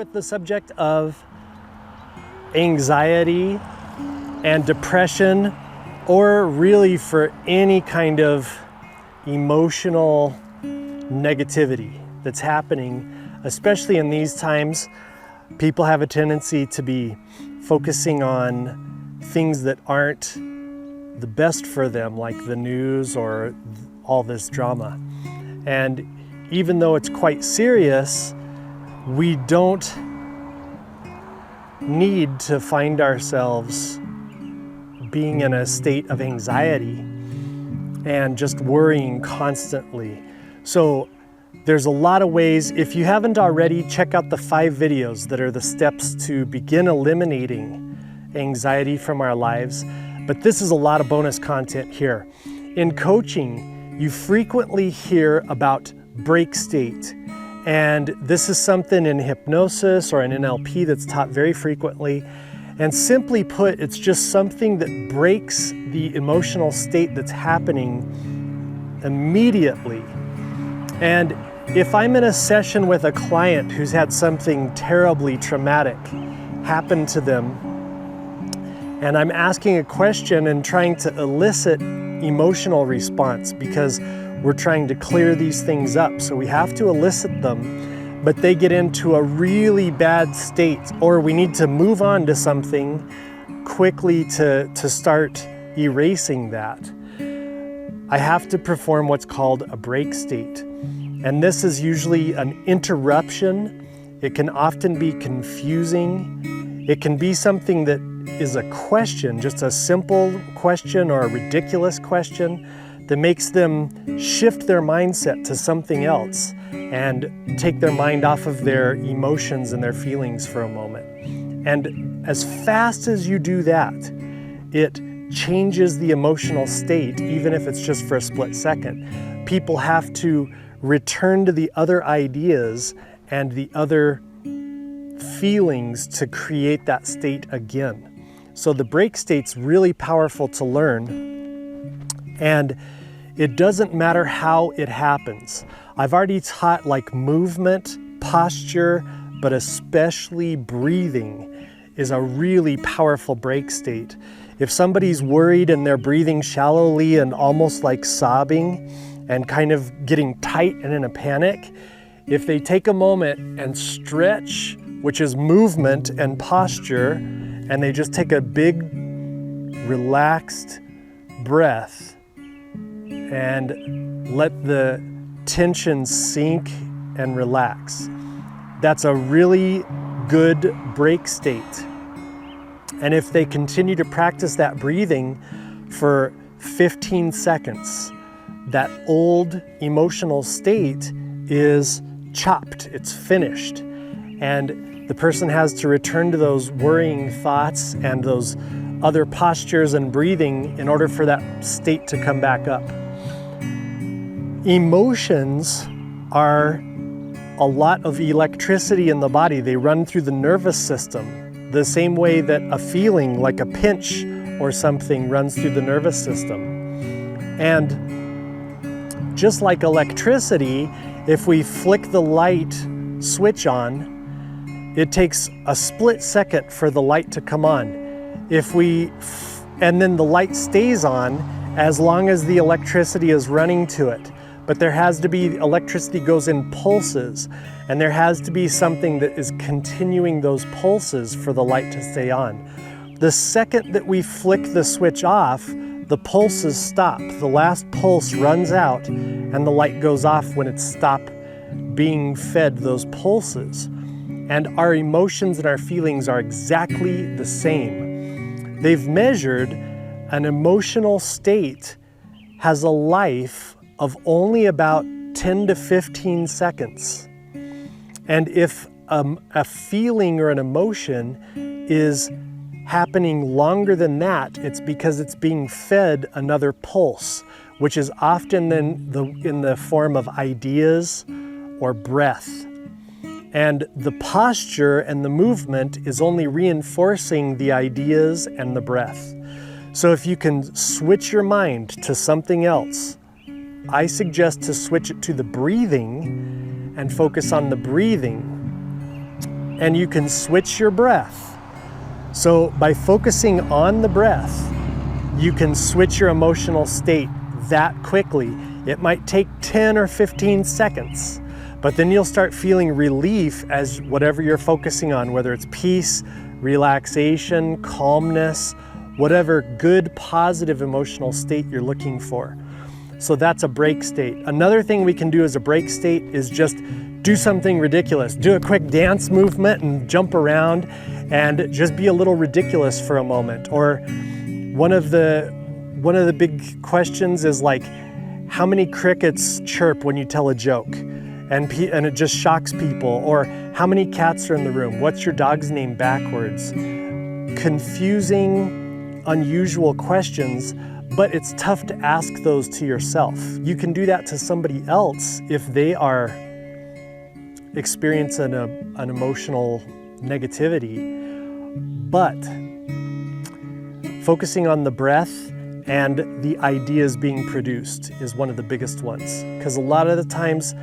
with the subject of anxiety and depression, or really for any kind of emotional negativity that's happening, especially in these times. People have a tendency to be focusing on things that aren't the best for them, like the news or all this drama. And even though it's quite serious, we don't need to find ourselves being in a state of anxiety and just worrying constantly. So there's a lot of ways. If you haven't already, check out the 5 videos that are the steps to begin eliminating anxiety from our lives. But this is a lot of bonus content here. In coaching, you frequently hear about BreakState. And this is something in hypnosis or in NLP that's taught very frequently. And simply put, it's just something that breaks the emotional state that's happening immediately. And if I'm in a session with a client who's had something terribly traumatic happen to them, and I'm asking a question and trying to elicit emotional response because we're trying to clear these things up, so we have to elicit them, but they get into a really bad state, or we need to move on to something quickly to start erasing that. I have to perform what's called a break state. And this is usually an interruption. It can often be confusing. It can be something that is a question, just a simple question or a ridiculous question that makes them shift their mindset to something else and take their mind off of their emotions and their feelings for a moment. And as fast as you do that, it changes the emotional state, even if it's just for a split second. People have to return to the other ideas and the other feelings to create that state again. So the break state's really powerful to learn, and it doesn't matter how it happens. I've already taught like movement, posture, but especially breathing is a really powerful break state. If somebody's worried and they're breathing shallowly and almost like sobbing and kind of getting tight and in a panic, if they take a moment and stretch, which is movement and posture, and they just take a big relaxed breath and let the tension sink and relax, that's a really good break state. And if they continue to practice that breathing for 15 seconds, that old emotional state is chopped, it's finished. And the person has to return to those worrying thoughts and those other postures and breathing in order for that state to come back up. Emotions are a lot of electricity in the body. They run through the nervous system, the same way that a feeling like a pinch or something runs through the nervous system. And just like electricity, if we flick the light switch on, it takes a split second for the light to come on. And then the light stays on as long as the electricity is running to it. But there has to be, electricity goes in pulses, and there has to be something that is continuing those pulses for the light to stay on. The second that we flick the switch off, the pulses stop. The last pulse runs out, and the light goes off when it's stopped being fed those pulses. And our emotions and our feelings are exactly the same. They've measured an emotional state has a life of only about 10 to 15 seconds. And if a feeling or an emotion is happening longer than that, it's because it's being fed another pulse, which is often in the form of ideas or breath. And the posture and the movement is only reinforcing the ideas and the breath. So if you can switch your mind to something else, I suggest to switch it to the breathing and focus on the breathing. and you can switch your breath. So by focusing on the breath, you can switch your emotional state that quickly. It might take 10 or 15 seconds, but then you'll start feeling relief as whatever you're focusing on, whether it's peace, relaxation, calmness, whatever good, positive emotional state you're looking for. So that's a break state. Another thing we can do as a break state is just do something ridiculous. Do a quick dance movement and jump around and just be a little ridiculous for a moment. Or one of the big questions is like, how many crickets chirp when you tell a joke? And it just shocks people. Or how many cats are in the room? What's your dog's name backwards? Confusing, unusual questions, but it's tough to ask those to yourself. You can do that to somebody else if they are experiencing an emotional negativity. But focusing on the breath and the ideas being produced is one of the biggest ones. Because a lot of the times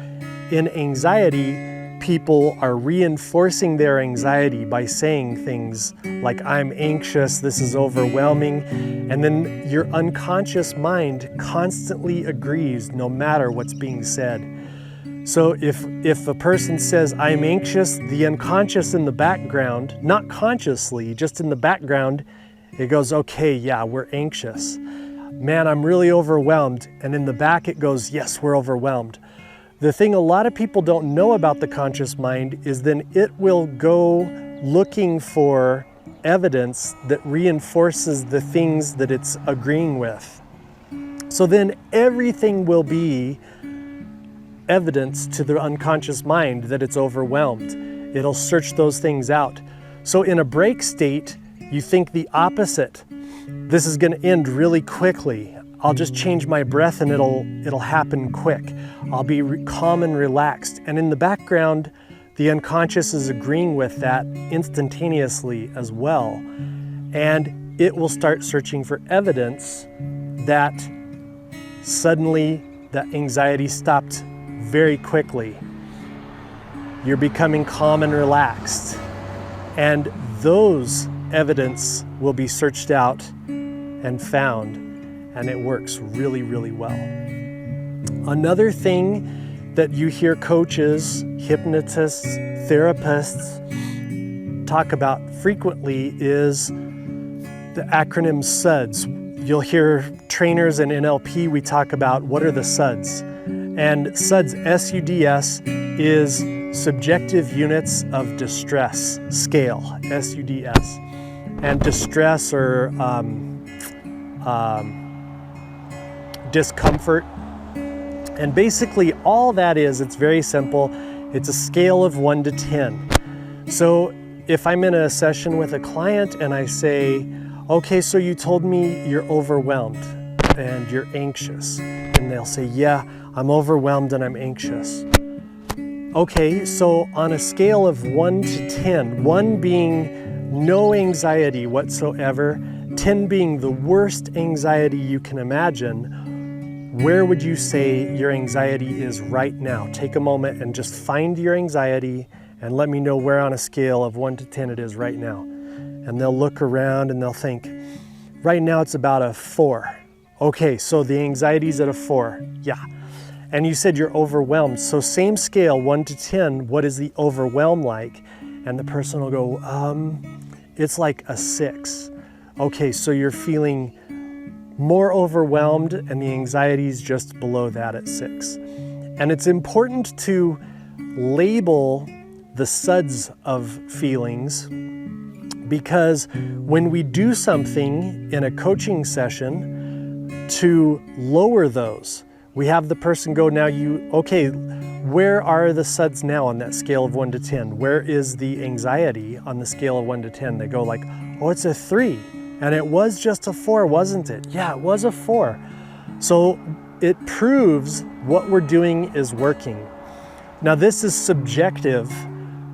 in anxiety, people are reinforcing their anxiety by saying things like, I'm anxious, this is overwhelming, and then your unconscious mind constantly agrees no matter what's being said. So if a person says, I'm anxious, the unconscious in the background, not consciously, just in the background, it goes, okay, yeah, we're anxious. Man, I'm really overwhelmed. And in the back it goes, yes, we're overwhelmed. The thing a lot of people don't know about the conscious mind is then it will go looking for evidence that reinforces the things that it's agreeing with. So then everything will be evidence to the unconscious mind that it's overwhelmed. It'll search those things out. So in a break state, you think the opposite. This is going to end really quickly. I'll just change my breath and it'll happen quick. I'll be calm and relaxed. And in the background, the unconscious is agreeing with that instantaneously as well. And it will start searching for evidence that suddenly the anxiety stopped very quickly. You're becoming calm and relaxed. And those evidence will be searched out and found, and it works really, really well. Another thing that you hear coaches, hypnotists, therapists talk about frequently is the acronym SUDS. You'll hear trainers in NLP, we talk about what are the SUDS. And SUDS, S-U-D-S, is Subjective Units of Distress Scale, S-U-D-S. And distress or discomfort. And basically all that is, it's very simple. It's a scale of 1 to 10. So if I'm in a session with a client and I say, okay, so you told me you're overwhelmed and you're anxious. And they'll say, yeah, I'm overwhelmed and I'm anxious. Okay, so on a scale of 1 to 10, 1 being no anxiety whatsoever, 10 being the worst anxiety you can imagine, where would you say your anxiety is right now? Take a moment and just find your anxiety and let me know where on a scale of 1 to 10 it is right now. And they'll look around and they'll think, right now it's about a 4. Okay, so the anxiety's at a 4, yeah. And you said you're overwhelmed. So same scale, 1 to 10, what is the overwhelm like? And the person will go, it's like a 6. Okay, so you're feeling more overwhelmed and the anxiety is just below that at 6. And it's important to label the SUDS of feelings because when we do something in a coaching session to lower those, we have the person go, now okay, where are the SUDS now on that scale of 1 to 10? Where is the anxiety on the scale of 1 to 10? They go like, oh, it's a 3. And it was just a 4, wasn't it? Yeah, it was a 4. So it proves what we're doing is working. Now this is subjective,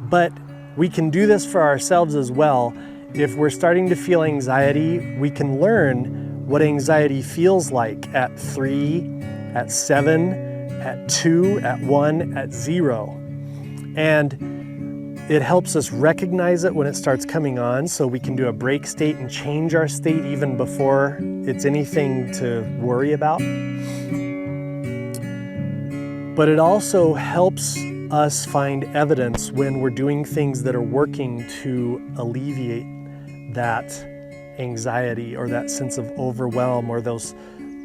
but we can do this for ourselves as well. If we're starting to feel anxiety, we can learn what anxiety feels like at 3, at 7, at 2, at 1, at 0. And It helps us recognize it when it starts coming on, so we can do a break state and change our state even before it's anything to worry about. But it also helps us find evidence when we're doing things that are working to alleviate that anxiety or that sense of overwhelm or those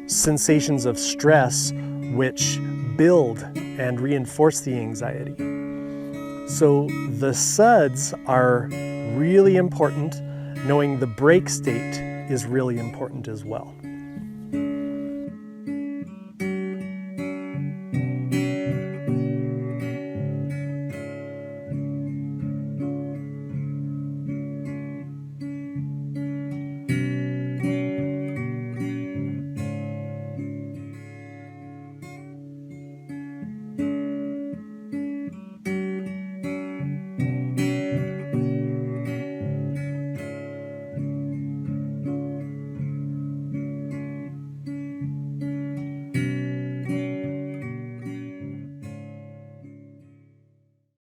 sensations of stress which build and reinforce the anxiety. So the SUDS are really important. Knowing the break state is really important as well.